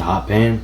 hot pan.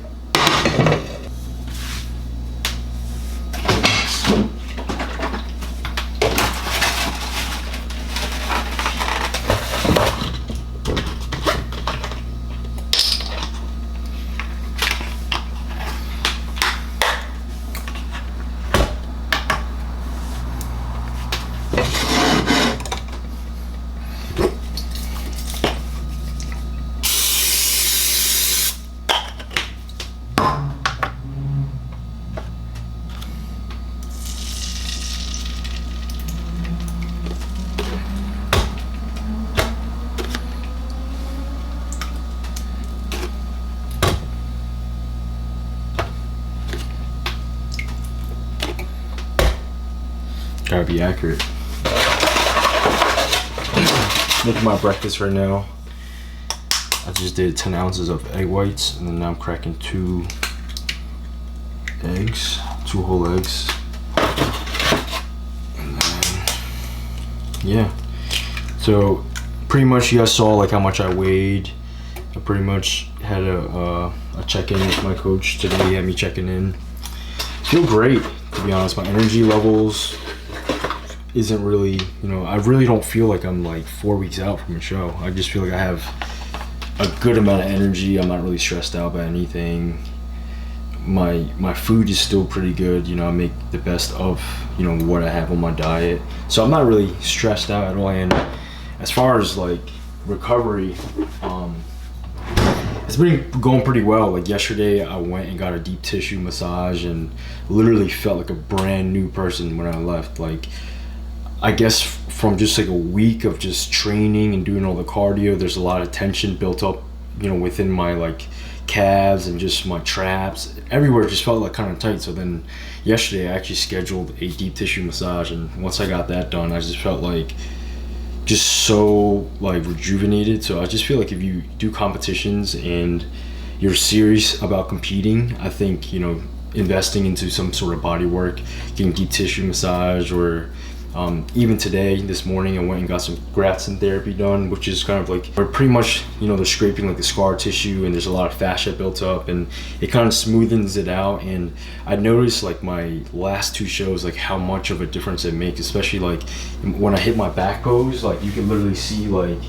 Gotta be accurate. Making my breakfast right now. I just did 10 ounces of egg whites, and then now I'm cracking 2 eggs, 2 whole eggs. And then, yeah. So pretty much you guys saw like how much I weighed. I pretty much had a check-in with my coach today. He had me checking in. Feel great, to be honest. My energy levels isn't really, you know, I really don't feel like I'm like 4 weeks out from a show. I just feel like I have a good amount of energy. I'm not really stressed out by anything. My food is still pretty good. You know, I make the best of, you know, what I have on my diet. So I'm not really stressed out at all. And as far as like recovery, it's been going pretty well. Like yesterday I went and got a deep tissue massage and literally felt like a brand new person when I left. Like, I guess from just like a week of just training and doing all the cardio, there's a lot of tension built up, you know, within my like calves and just my traps. Everywhere just felt like kind of tight. So then yesterday I actually scheduled a deep tissue massage, and once I got that done, I just felt like just so like rejuvenated. So I just feel like if you do competitions and you're serious about competing, I think, you know, investing into some sort of body work, getting deep tissue massage, or even today, this morning, I went and got some Grafton therapy done, which is kind of like, we're pretty much, you know, they're scraping like the scar tissue, and there's a lot of fascia built up, and it kind of smoothens it out. And I noticed like my last 2 shows, like how much of a difference it makes, especially like when I hit my back pose. Like you can literally see like,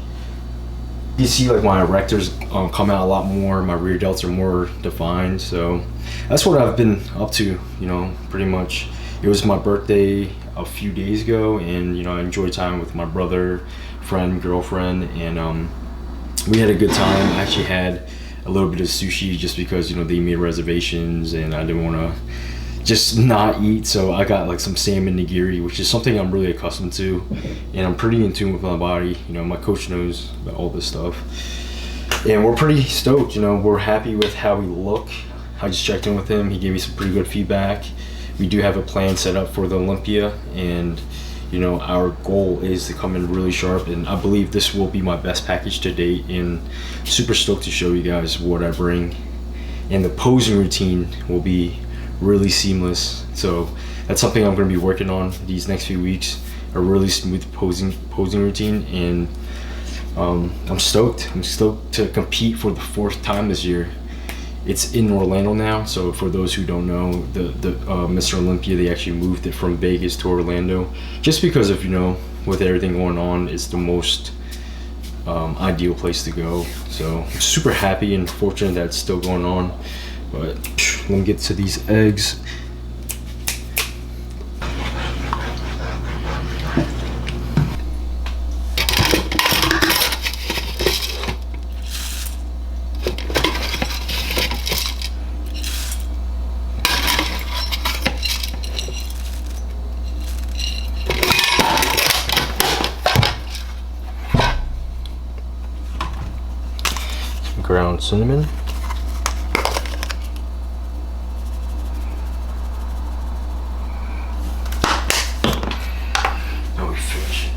you see like my erectors come out a lot more, my rear delts are more defined. So that's what I've been up to, you know, pretty much. It was my birthday a few days ago, and you know, I enjoyed time with my brother, friend, girlfriend, and we had a good time. I actually had a little bit of sushi just because, you know, they made reservations and I didn't want to just not eat, so I got like some salmon nigiri, which is something I'm really accustomed to, and I'm pretty in tune with my body. You know, my coach knows about all this stuff, and we're pretty stoked. You know, we're happy with how we look. I just checked in with him. He gave me some pretty good feedback. We do have a plan set up for the Olympia, and you know, our goal is to come in really sharp, and I believe this will be my best package to date, and super stoked to show you guys what I bring. And the posing routine will be really seamless, so that's something I'm going to be working on these next few weeks, a really smooth posing routine. And I'm stoked to compete for the 4th time this year. It's in Orlando now, so for those who don't know, the Mr. Olympia, they actually moved it from Vegas to Orlando just because of, you know, with everything going on, it's the most ideal place to go. So I'm super happy and fortunate that it's still going on. But let me get to these eggs. Ground cinnamon. Now we finish it.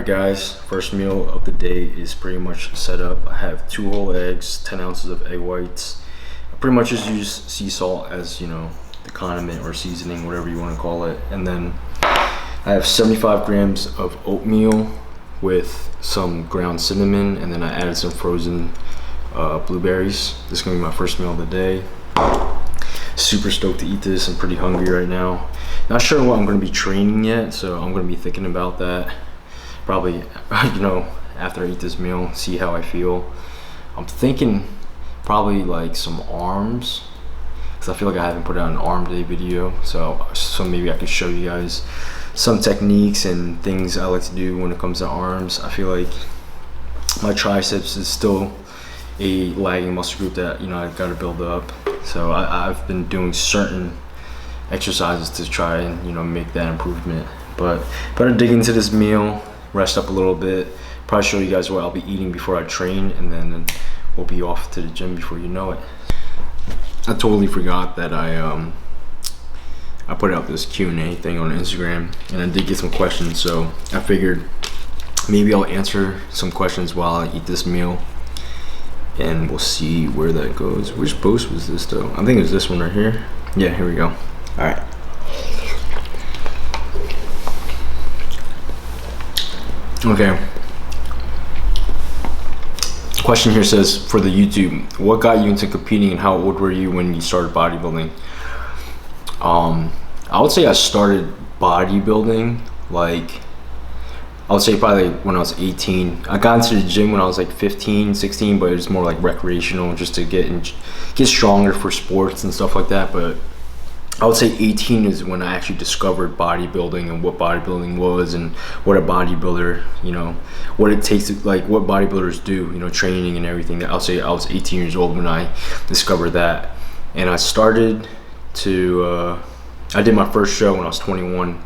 Alright guys, first meal of the day is pretty much set up. I have 2 whole eggs, 10 ounces of egg whites. I pretty much just use sea salt as, you know, the condiment or seasoning, whatever you want to call it. And then I have 75 grams of oatmeal with some ground cinnamon, and then I added some frozen blueberries. This is gonna be my first meal of the day. Super stoked to eat this. I'm pretty hungry right now. Not sure what I'm gonna be training yet, so I'm gonna be thinking about that. Probably, you know, after I eat this meal, see how I feel. I'm thinking probably like some arms, because I feel like I haven't put out an arm day video. So maybe I could show you guys some techniques and things I like to do when it comes to arms. I feel like my triceps is still a lagging muscle group that, you know, I've got to build up. So I've been doing certain exercises to try and, you know, make that improvement. But better dig into this meal, rest up a little bit, probably show you guys what I'll be eating before I train, and then we'll be off to the gym before you know it. I totally forgot that I put out this Q&A thing on Instagram, and I did get some questions, so I figured maybe I'll answer some questions while I eat this meal, and we'll see where that goes. Which post was this though? I think it was this one right here. Yeah, here we go. All right. Okay. Question here says, for the YouTube, what got you into competing and how old were you when you started bodybuilding? I would say I started bodybuilding like, I would say probably when I was 18. I got into the gym when I was like 15, 16, but it was more like recreational, just to get stronger for sports and stuff like that. But I would say 18 is when I actually discovered bodybuilding and what bodybuilding was and what a bodybuilder, you know, what it takes to, like, what bodybuilders do, you know, training and everything. I'll say I was 18 years old when I discovered that. And I started to, I did my first show when I was 21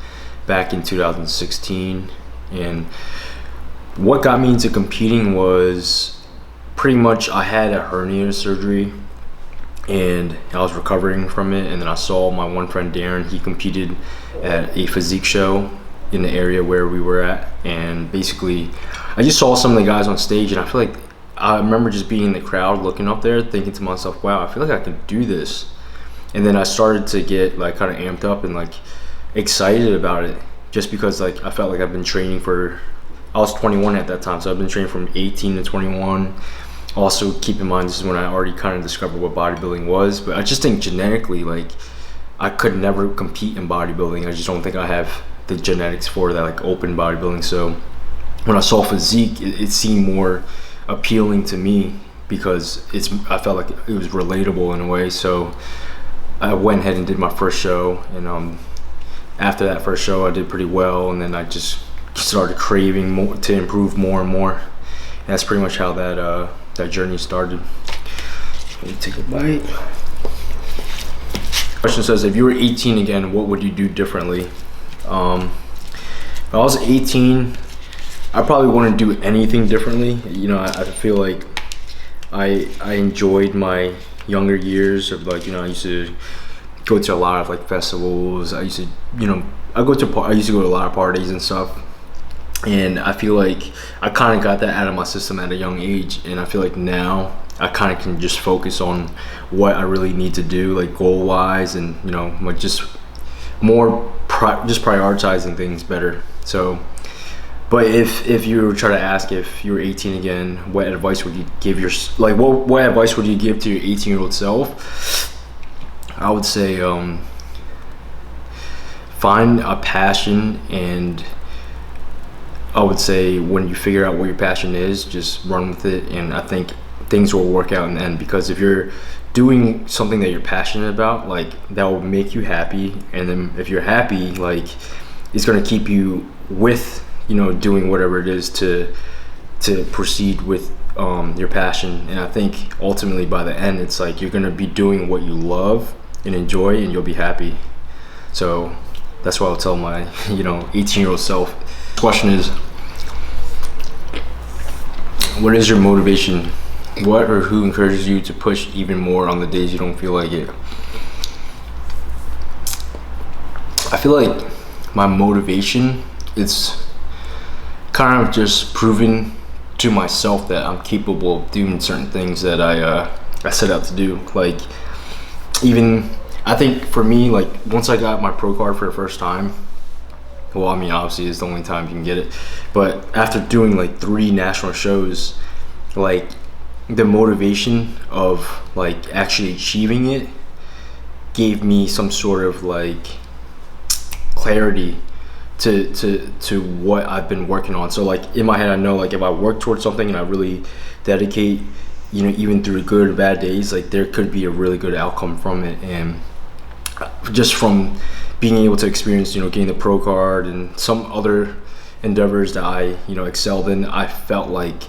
back in 2016. And what got me into competing was pretty much I had a hernia surgery, and I was recovering from it, and then I saw my one friend Darren. He competed at a physique show in the area where we were at, and basically I just saw some of the guys on stage, and I feel like I remember just being in the crowd looking up there thinking to myself, wow, I feel like I could do this. And then I started to get like kind of amped up and like excited about it, just because like I felt like I've been training for, I was 21 at that time, so I've been training from 18 to 21. Also, keep in mind, this is when I already kind of discovered what bodybuilding was, but I just think genetically, like, I could never compete in bodybuilding. I just don't think I have the genetics for that, like open bodybuilding. So when I saw physique, it seemed more appealing to me because I felt like it was relatable in a way. So I went ahead and did my first show, and after that first show, I did pretty well, and then I just started craving more to improve more and more. And that's pretty much how that journey started. Let me take a bite. Question says, if you were 18 again, what would you do differently? If I was 18, I probably wouldn't do anything differently. You know, I feel like I enjoyed my younger years of, like, you know, I used to go to a lot of like festivals. I used to, you know, I used to go to a lot of parties and stuff. And I feel like I kind of got that out of my system at a young age, and I feel like now I kind of can just focus on what I really need to do, like goal wise, and, you know, like just more just prioritizing things better. So, but if you were trying to ask if you were 18 again, what advice would you give what advice would you give to your 18-year-old self? I would say find a passion, and I would say when you figure out what your passion is, just run with it, and I think things will work out in the end. Because if you're doing something that you're passionate about, like, that will make you happy, and then if you're happy, like, it's gonna keep you with, you know, doing whatever it is to proceed with your passion. And I think ultimately by the end, it's like you're gonna be doing what you love and enjoy, and you'll be happy. So that's what I'll tell my, you know, 18-year-old self. Question is, what is your motivation? What or who encourages you to push even more on the days you don't feel like it? I feel like my motivation, it's kind of just proving to myself that I'm capable of doing certain things that I set out to do. Like, even I think for me, like once I got my pro card for the first time, well, I mean, obviously it's the only time you can get it, but after doing like 3 national shows, like the motivation of like actually achieving it gave me some sort of like clarity to what I've been working on. So like in my head, I know like if I work towards something and I really dedicate, you know, even through good or bad days, like there could be a really good outcome from it. And just from being able to experience, you know, getting the pro card and some other endeavors that I, you know, excelled in, I felt like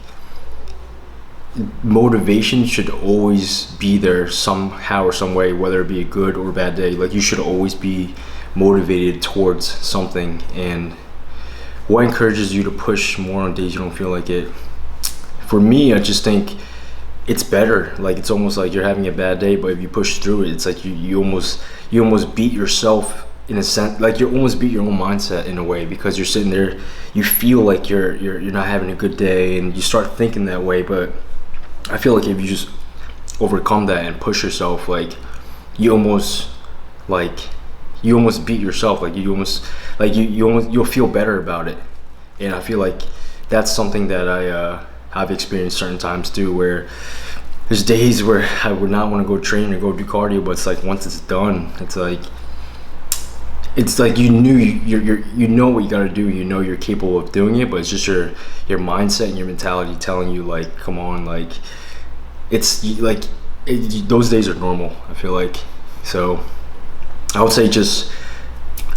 motivation should always be there somehow or some way, whether it be a good or bad day. Like you should always be motivated towards something. And what encourages you to push more on days you don't feel like it? For me, I just think it's better. Like it's almost like you're having a bad day, but if you push through it, it's like you almost beat yourself in a sense. Like you almost beat your own mindset in a way, because you're sitting there, you feel like you're not having a good day, and you start thinking that way. But I feel like if you just overcome that and push yourself, like you almost beat yourself. Like you'll feel better about it. And I feel like that's something that I've experienced certain times too, where there's days where I would not want to go train or go do cardio, but it's like once it's done, it's like you know what you got to do, you know you're capable of doing it, but it's just your mindset and your mentality telling you like, come on, like it's like those days are normal, I feel like. So I would say just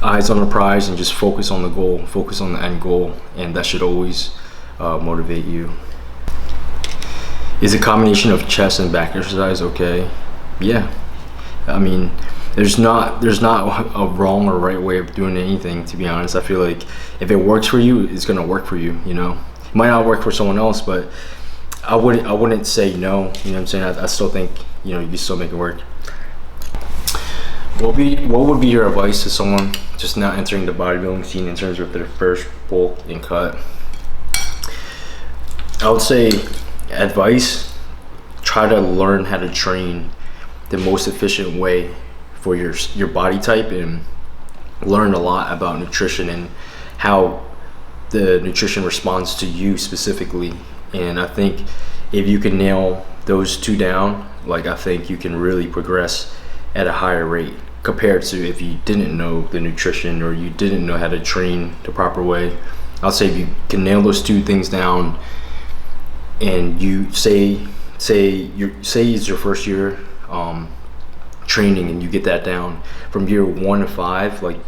eyes on the prize and just focus on the goal, focus on the end goal, and that should always motivate you. Is a combination of chest and back exercise okay? Yeah, I mean, there's not a wrong or right way of doing anything, to be honest. I feel like if it works for you, it's gonna work for you. You know, it might not work for someone else, but I wouldn't say no. You know what I'm saying? I still think, you know, you can still make it work. What would be your advice to someone just now entering the bodybuilding scene in terms of their first bulk and cut? I would say advice: try to learn how to train the most efficient way for your body type, and learn a lot about nutrition and how the nutrition responds to you specifically. And I think if you can nail those 2 down, like I think you can really progress at a higher rate compared to if you didn't know the nutrition or you didn't know how to train the proper way. I'll say if you can nail those 2 things down, and you say it's your first year training, and you get that down from year 1 to 5, like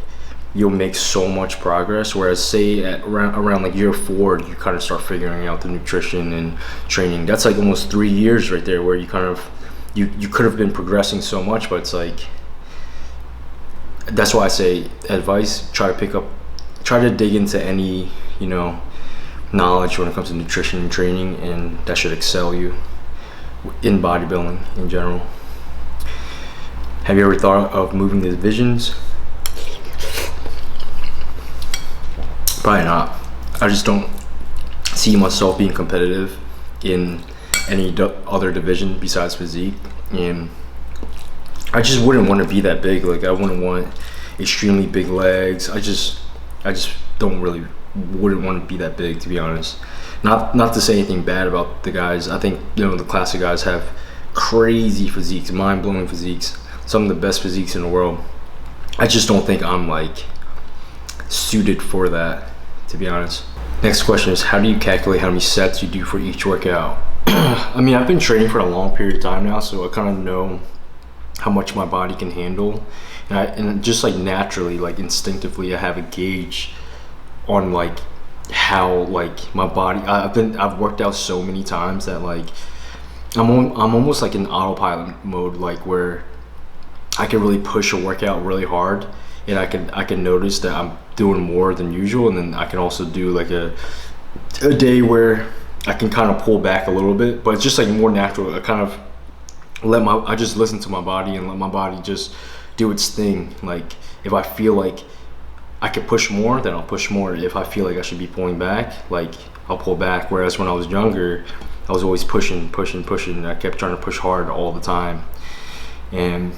you'll make so much progress. Whereas say at around like year 4, you kind of start figuring out the nutrition and training. That's like almost 3 years right there, where you kind of you could have been progressing so much. But it's like, that's why I say advice: try to dig into any, you know, knowledge when it comes to nutrition and training, and that should excel you in bodybuilding in general. Have you ever thought of moving the divisions? Probably not. I just don't see myself being competitive in any other division besides physique, and I just wouldn't want to be that big. Like I wouldn't want extremely big legs. I just wouldn't want to be that big, to be honest. Not to say anything bad about the guys. I think, you know, the classic guys have crazy physiques, mind-blowing physiques, some of the best physiques in the world. I just don't think I'm like suited for that, to be honest. Next question is, how do you calculate how many sets you do for each workout? I mean, I've been training for a long period of time now, so I kind of know how much my body can handle, and just like naturally, like instinctively, I have a gauge on like how like my body. I've worked out so many times that like I'm almost like in autopilot mode, like where I can really push a workout really hard, and I can notice that I'm doing more than usual, and then I can also do like a day where I can kind of pull back a little bit, but it's just like more natural. I kind of I just listen to my body and let my body just do its thing. Like if I feel like I could push more, then I'll push more. If I feel like I should be pulling back, like I'll pull back. Whereas when I was younger, I was always pushing. I kept trying to push hard all the time. And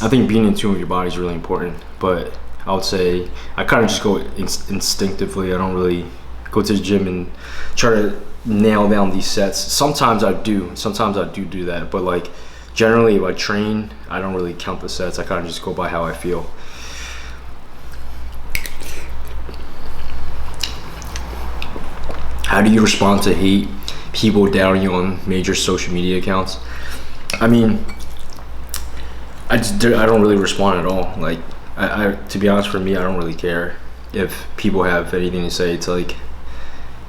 I think being in tune with your body is really important. But I would say I kind of just go instinctively. I don't really go to the gym and try to nail down these sets. Sometimes I do that. But like generally if I train, I don't really count the sets. I kind of just go by how I feel. How do you respond to hate, people doubting you on major social media accounts? I mean, I don't really respond at all. Like, I to be honest, for me, I don't really care if people have anything to say. It's like,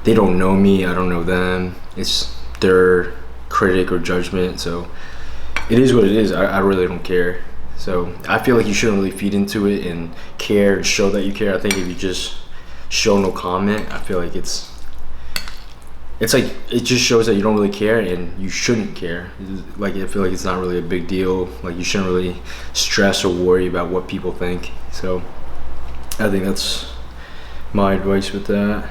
they don't know me, I don't know them. It's their critic or judgment. So it is what it is. I really don't care. So I feel like you shouldn't really feed into it and care and show that you care. I think if you just show no comment, I feel like it's like, it just shows that you don't really care, and you shouldn't care. Like, I feel like it's not really a big deal. Like, you shouldn't really stress or worry about what people think. So I think that's my advice with that.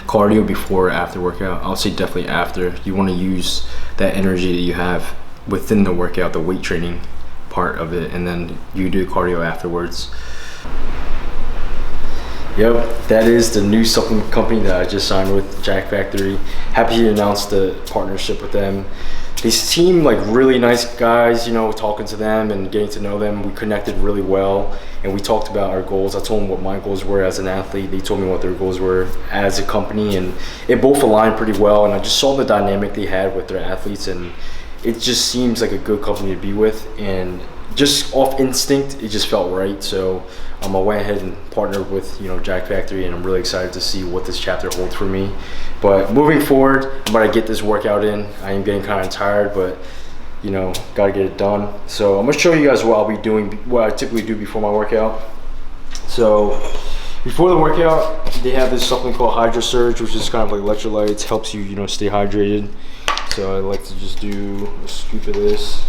Cardio before or after workout? I'll say definitely after. You want to use that energy that you have within the workout, the weight training part of it, and then you do cardio afterwards. Yep, that is the new supplement company that I just signed with, Jack Factory. Happy to announce the partnership with them. They seem like really nice guys, you know, talking to them and getting to know them. We connected really well, and we talked about our goals. I told them what my goals were as an athlete. They told me what their goals were as a company, and it both aligned pretty well. And I just saw the dynamic they had with their athletes, and it just seems like a good company to be with. And just off instinct, it just felt right. So I went ahead and partnered with, you know, Jack Factory, and I'm really excited to see what this chapter holds for me. But moving forward, I'm about to get this workout in. I am getting kind of tired, but you know, gotta get it done. So I'm gonna show you guys what I'll be doing, what I typically do before my workout. So before the workout, they have this supplement called Hydro Surge, which is kind of like electrolytes, helps you, you know, stay hydrated. So I like to just do a scoop of this.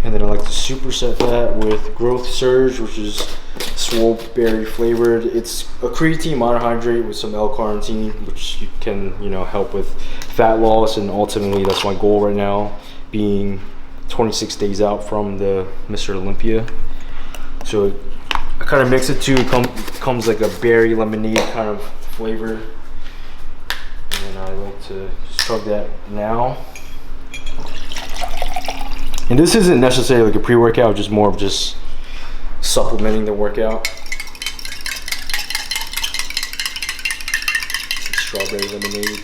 And then I like to superset that with Growth Surge, which is swole berry flavored. It's a creatine monohydrate with some L-carnitine, which can, you know, help with fat loss. And ultimately, that's my goal right now, being 26 days out from the Mr. Olympia. So I kind of mix it too. It comes like a berry lemonade kind of flavor. And I like to just chug that now. And this isn't necessarily like a pre-workout, just more of just supplementing the workout. Some strawberry lemonade.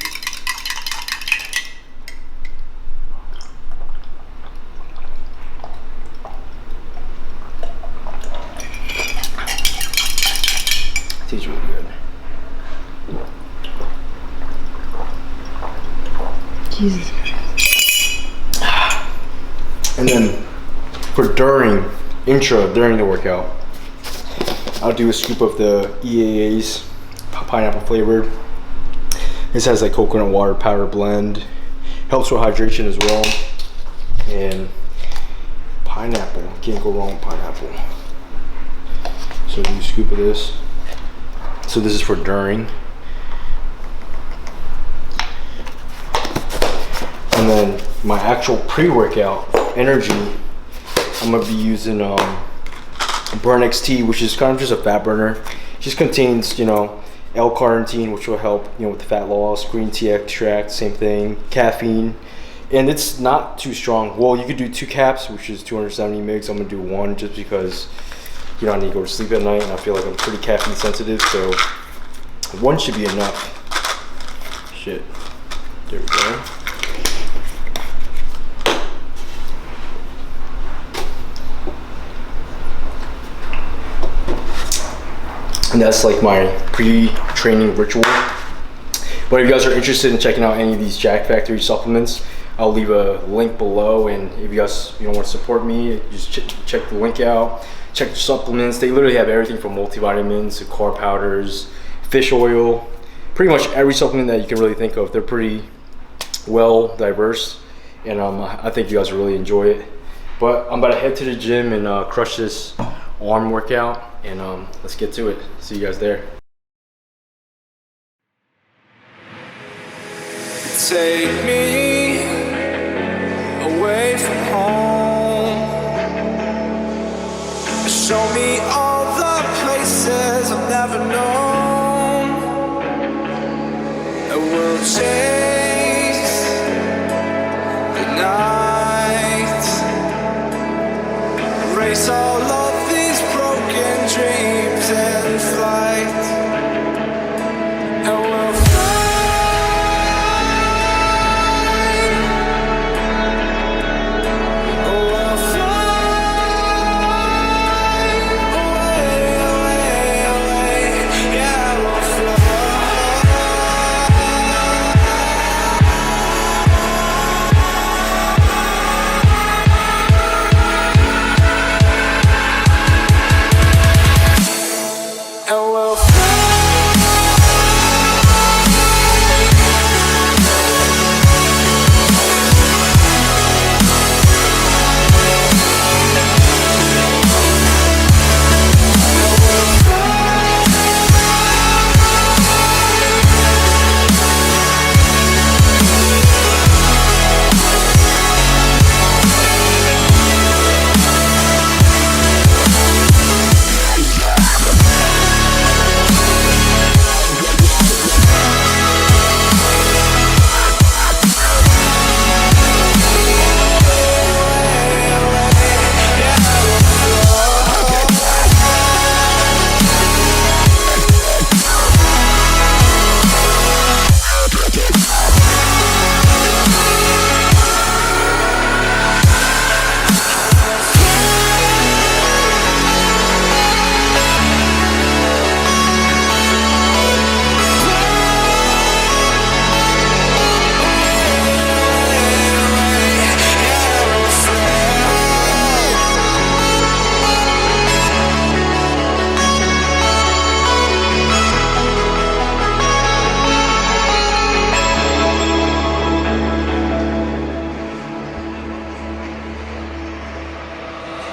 Tastes really good. Jesus. And then for during the workout, I'll do a scoop of the EAA's pineapple flavored. This has like coconut water powder blend, helps with hydration as well. And pineapple, can't go wrong with pineapple. So do a scoop of this. So this is for during. And then my actual pre-workout energy, I'm gonna be using Burn XT, which is kind of just a fat burner. It just contains, you know, L-carnitine, which will help, you know, with the fat loss. Green tea extract, same thing. Caffeine, and it's not too strong. Well, you could do 2 caps, which is 270 mg. I'm gonna do 1 just because, you know, I need to go to sleep at night, and I feel like I'm pretty caffeine sensitive, so 1 should be enough. Shit. There we go. And that's like my pre-training ritual. But if you guys are interested in checking out any of these Jack Factory supplements, I'll leave a link below. And if you guys want to support me, just check the link out. Check the supplements. They literally have everything from multivitamins to carb powders, fish oil, pretty much every supplement that you can really think of. They're pretty well diverse, and I think you guys will really enjoy it. But I'm about to head to the gym and crush this arm workout, and let's get to it. See you guys there. Take me away from home. Show me all the places I've never known. And we'll chase the night, erase all of these broken dreams in flight. And we'll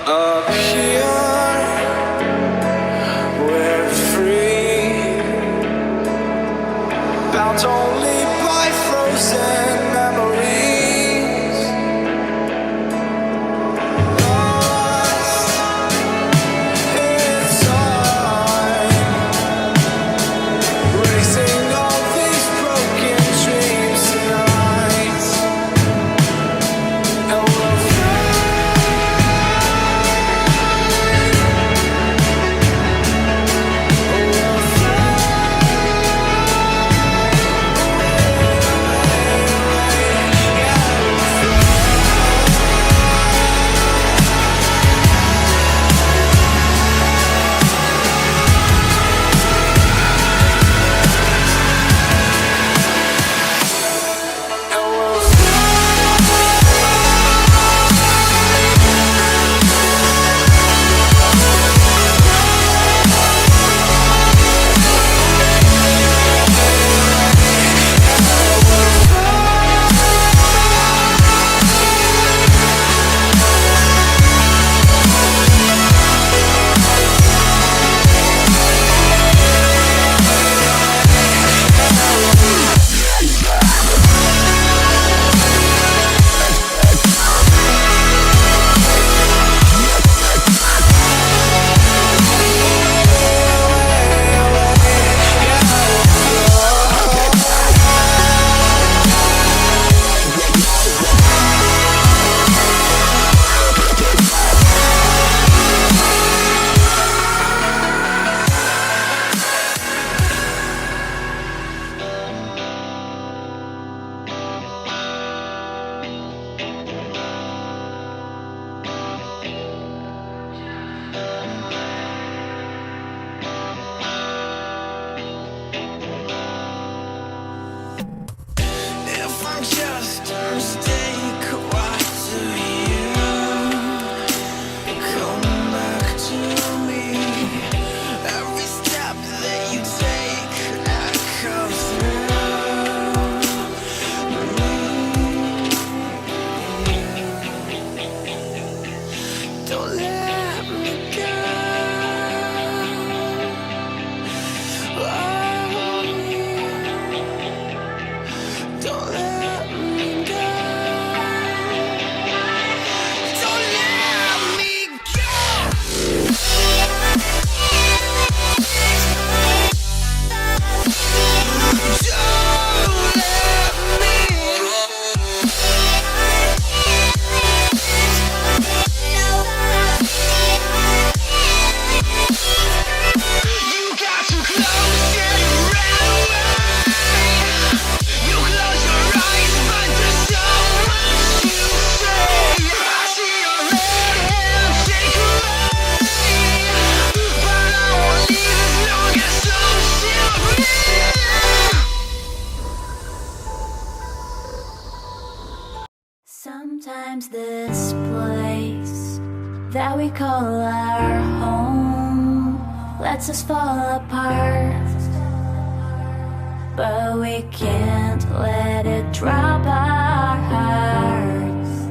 up here, we're free, bound only by frozen memories, lost in time, racing all these broken dreams tonight, and we'll just a mistake, what do you come back to me? Every step that you take, echoes through me. Sometimes this place that we call our home lets us fall apart, but we can't let it drop our hearts,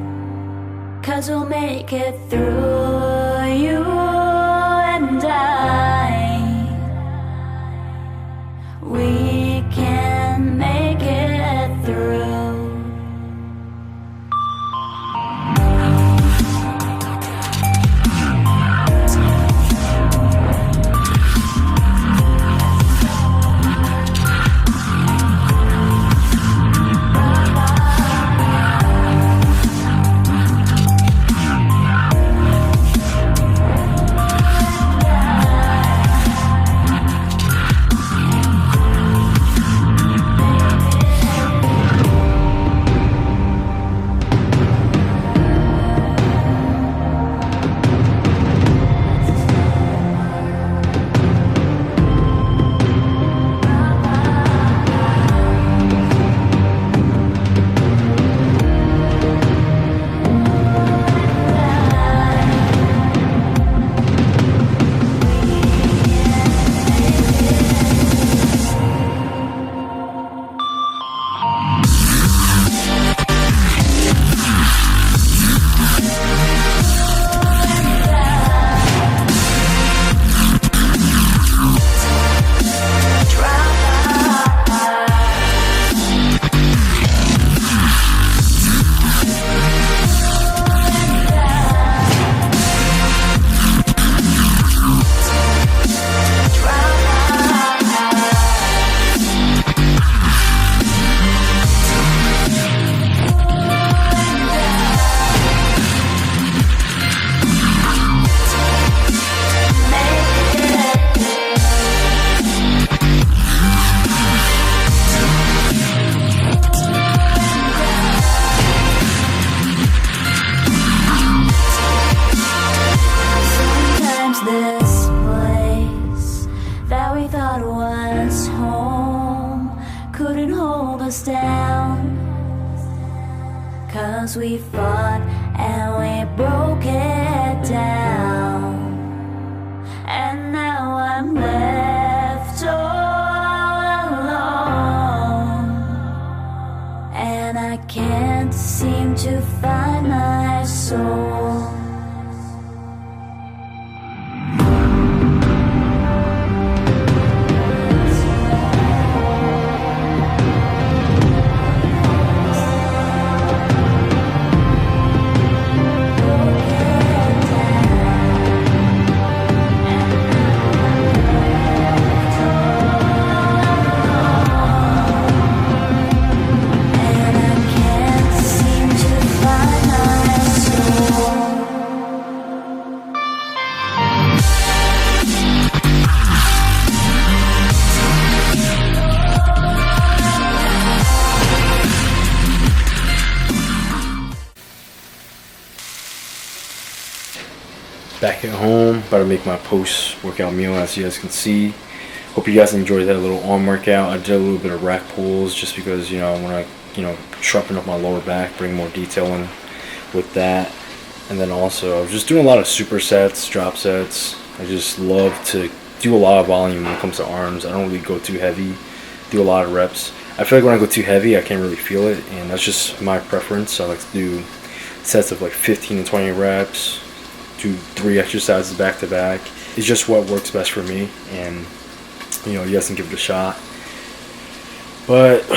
'cause we'll make it through, you and I. We can make it through. Down, 'cause we fought and we broke it down, and now I'm left all alone, and I can't seem to find my soul. Back at home, about to make my post-workout meal, as you guys can see. Hope you guys enjoyed that little arm workout. I did a little bit of rack pulls just because, I want to, sharpen up my lower back, bring more detail in with that. And then also, I was just doing a lot of supersets, drop sets. I just love to do a lot of volume when it comes to arms. I don't really go too heavy, do a lot of reps. I feel like when I go too heavy, I can't really feel it, and that's just my preference. I like to do sets of like 15 to 20 reps. Do 3 exercises back to back. It's just what works best for me, and you guys can give it a shot. But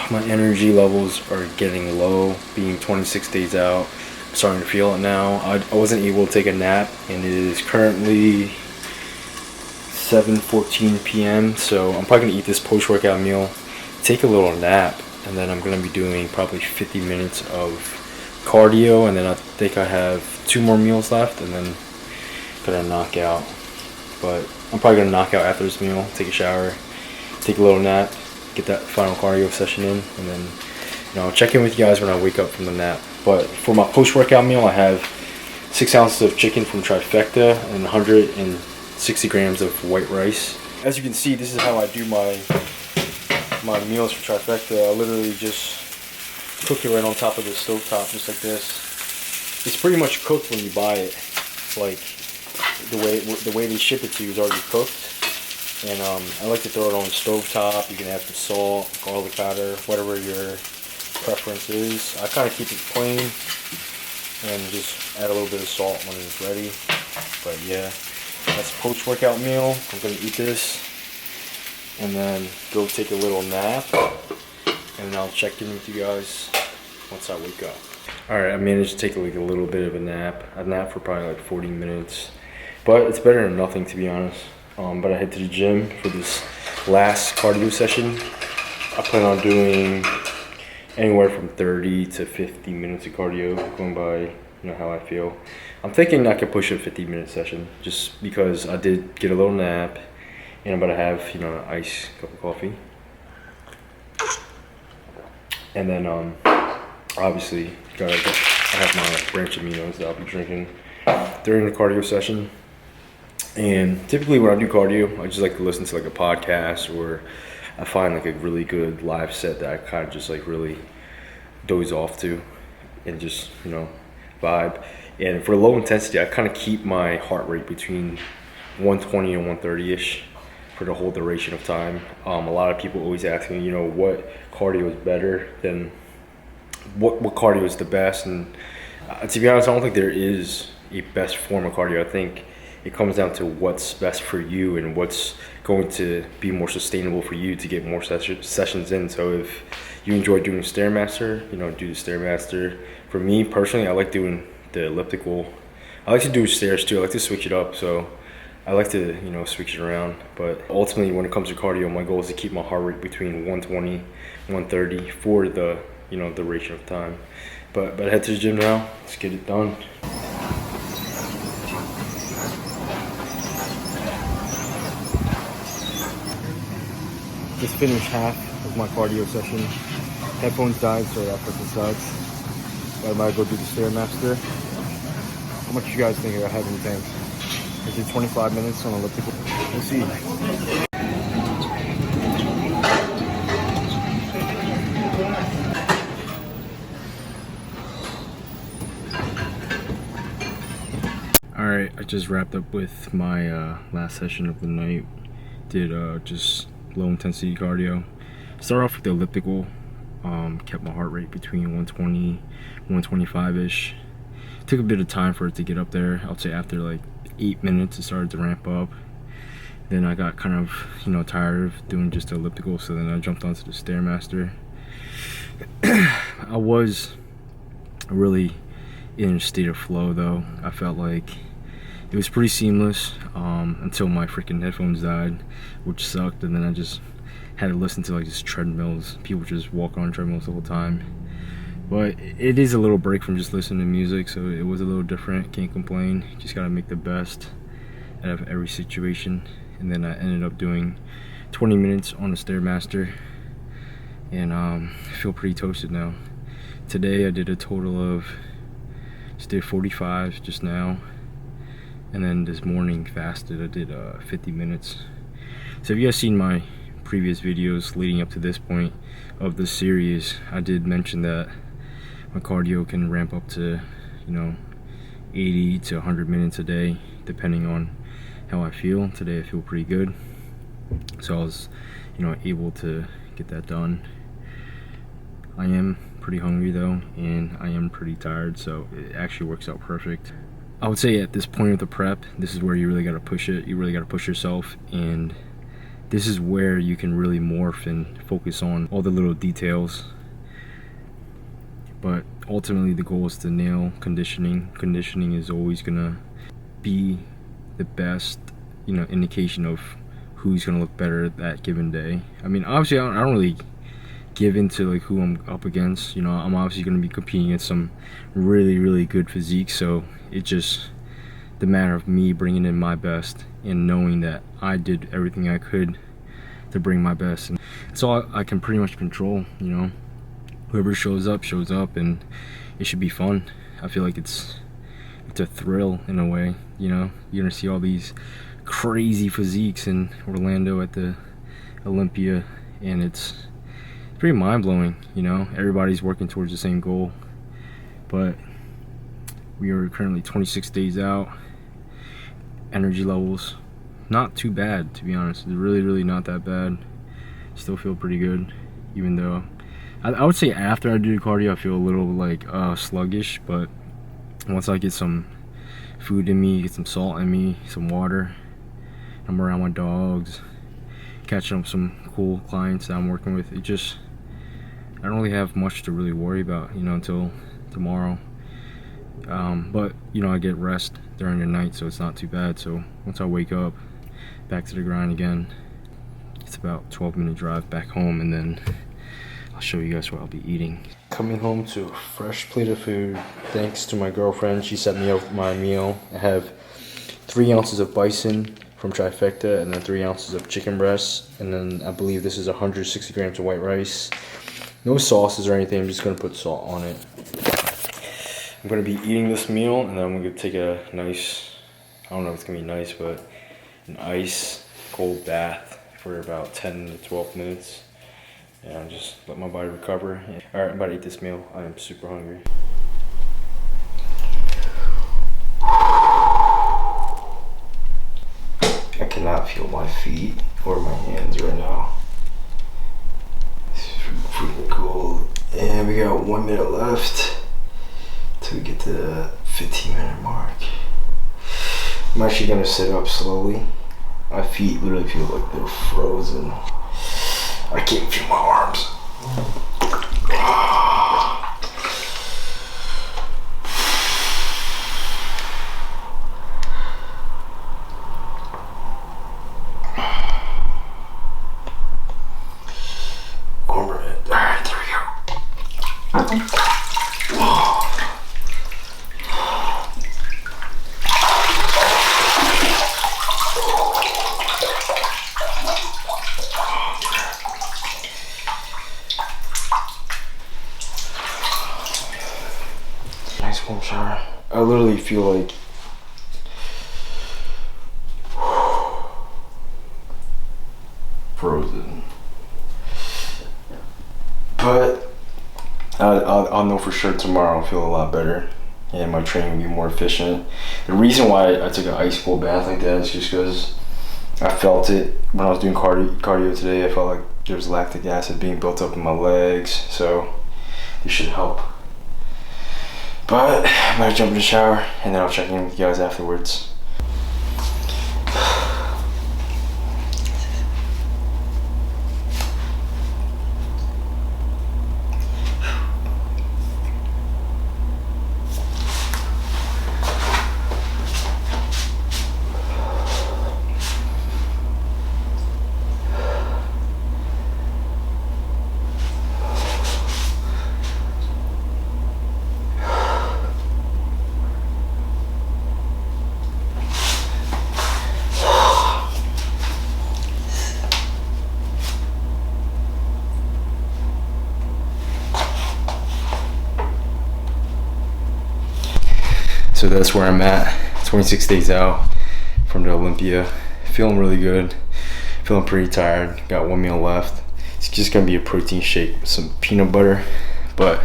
my energy levels are getting low, being 26 days out. I'm starting to feel it now. I wasn't able to take a nap, and it is currently 7:14 p.m. so I'm probably gonna eat this post-workout meal, take a little nap, and then I'm gonna be doing probably 50 minutes of cardio, and then I think I have 2 more meals left, and then gonna knock out. But I'm probably gonna knock out after this meal, take a shower, take a little nap, get that final cardio session in, and then I'll check in with you guys when I wake up from the nap. But for my post-workout meal, I have 6 ounces of chicken from Trifecta and 160 grams of white rice. As you can see, this is how I do my meals for Trifecta. I literally just cook it right on top of the stovetop, just like this. it's pretty much cooked when you buy it. Like the way they ship it to you is already cooked. And I like to throw it on the stovetop. You can have the salt, garlic powder, whatever your preference is. I kind of keep it plain and just add a little bit of salt when it's ready. But yeah, that's a post-workout meal. I'm gonna eat this and then go take a little nap, and then I'll check in with you guys once I wake up. Alright, I managed to take like a little bit of a nap. I napped for probably like 40 minutes, but it's better than nothing, to be honest. But I head to the gym for this last cardio session. I plan on doing anywhere from 30 to 50 minutes of cardio, going by, you know, how I feel. I'm thinking I could push a 50-minute session just because I did get a little nap, and I'm about to have, you know, an iced cup of coffee. And then obviously I have my branch aminos that I'll be drinking during the cardio session. And typically when I do cardio, I just like to listen to like a podcast, or I find like a really good live set that I kind of just like really doze off to and just, you know, vibe. And for low intensity, I kind of keep my heart rate between 120 and 130-ish for the whole duration of time. A lot of people always ask me, you know, what cardio is better than what cardio is the best. And to be honest, I don't think there is a best form of cardio. I think it comes down to what's best for you and what's going to be more sustainable for you to get more sessions in. So if you enjoy doing Stairmaster, you know, do the Stairmaster. For me personally, I like doing the elliptical. I like to do stairs too. I like to switch it up. So I like to, you know, switch it around. But ultimately, when it comes to cardio, my goal is to keep my heart rate between 120, 130 for the, you know, duration of time. But I head to the gym now. Let's get it done. Just finished half of my cardio session. Headphones died, so that freaking sucks. But I might go do the Stairmaster. How much you guys think I have in the tank? I did 25 minutes on elliptical. We'll see. Alright, I just wrapped up with my last session of the night. Did just low intensity cardio. Started off with the elliptical. Kept my heart rate between 120, 125-ish. Took a bit of time for it to get up there. I'll say after like 8 minutes it started to ramp up. Then I got kind of, you know, tired of doing just the elliptical, so then I jumped onto the Stairmaster. I was really in a state of flow though. I felt like it was pretty seamless until my freaking headphones died, which sucked. And then I just had to listen to like just treadmills. People just walk on treadmills the whole time. But it is a little break from just listening to music, so it was a little different. Can't complain. Just gotta make the best out of every situation. And then I ended up doing 20 minutes on the Stairmaster, and I feel pretty toasted now. Today I did a total of, just did 45 just now, and then this morning fasted. I did 50 minutes. So if you guys seen my previous videos leading up to this point of the series, I did mention that my cardio can ramp up to, you know, 80 to 100 minutes a day depending on how I feel. Today I feel pretty good, so I was, you know, able to get that done. I am pretty hungry though, and I am pretty tired, so it actually works out perfect. I would say at this point of the prep, this is where you really got to push it. You really got to push yourself, and this is where you can really morph and focus on all the little details. But ultimately the goal is to nail conditioning. Conditioning is always gonna be the best, you know, indication of who's gonna look better that given day. I mean, obviously I don't really give into like who I'm up against. You know, I'm obviously gonna be competing against some really good physique, so it's just the matter of me bringing in my best and knowing that I did everything I could to bring my best, and it's all I can pretty much control. You know, whoever shows up, and it should be fun. I feel like it's a thrill in a way. You know, you're gonna see all these crazy physiques in Orlando at the Olympia, and it's pretty mind-blowing. You know, everybody's working towards the same goal, but We are currently 26 days out. Energy levels, not too bad, to be honest. They're really not that bad. Still feel pretty good, even though I would say after I do the cardio I feel a little like sluggish, but once I get some food in me, get some salt in me, some water, I'm around my dogs, catching up some cool clients that I'm working with, I don't really have much to really worry about, you know, until tomorrow. But you know, I get rest during the night, so it's not too bad. So once I wake up, back to the grind again. It's about 12-minute drive back home, and then I'll show you guys what I'll be eating. Coming home to a fresh plate of food, thanks to my girlfriend. She set me up my meal. I have 3 ounces of bison from Trifecta, and then 3 ounces of chicken breast, and then I believe this is 160 grams of white rice. No sauces or anything, I'm just gonna put salt on it. I'm gonna be eating this meal, and then I'm gonna take a nice, I don't know if it's gonna be nice, but an ice cold bath for about 10 to 12 minutes. And just let my body recover. Alright, I'm about to eat this meal. I am super hungry. I cannot feel my feet or my hands right now. It's freaking cold. And we got 1 minute left till we get to the 15-minute mark. I'm actually gonna sit up slowly. My feet literally feel like they're frozen. I can't feel my arms. Alright, there we go. Nice warm shower. I literally feel like frozen, but I'll know for sure tomorrow. I'll feel a lot better, and my training will be more efficient. The reason why I took an ice cold bath like that is just because I felt it when I was doing cardio today. I felt like there's lactic acid being built up in my legs, so this should help. But I'm gonna jump in the shower, and then I'll check in with you guys afterwards. So that's where I'm at, 26 days out from the Olympia. Feeling really good, feeling pretty tired. Got 1 meal left. It's just gonna be a protein shake with some peanut butter. But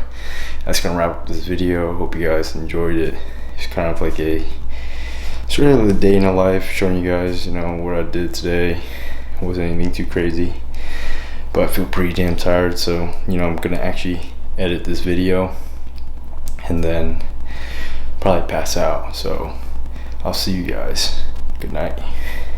that's gonna wrap up this video. Hope you guys enjoyed it. It's kind of like a sort of the day in a life, showing you guys, you know, what I did today. It wasn't anything too crazy, but I feel pretty damn tired. So, you know, I'm gonna actually edit this video and then probably pass out. So I'll see you guys. Good night.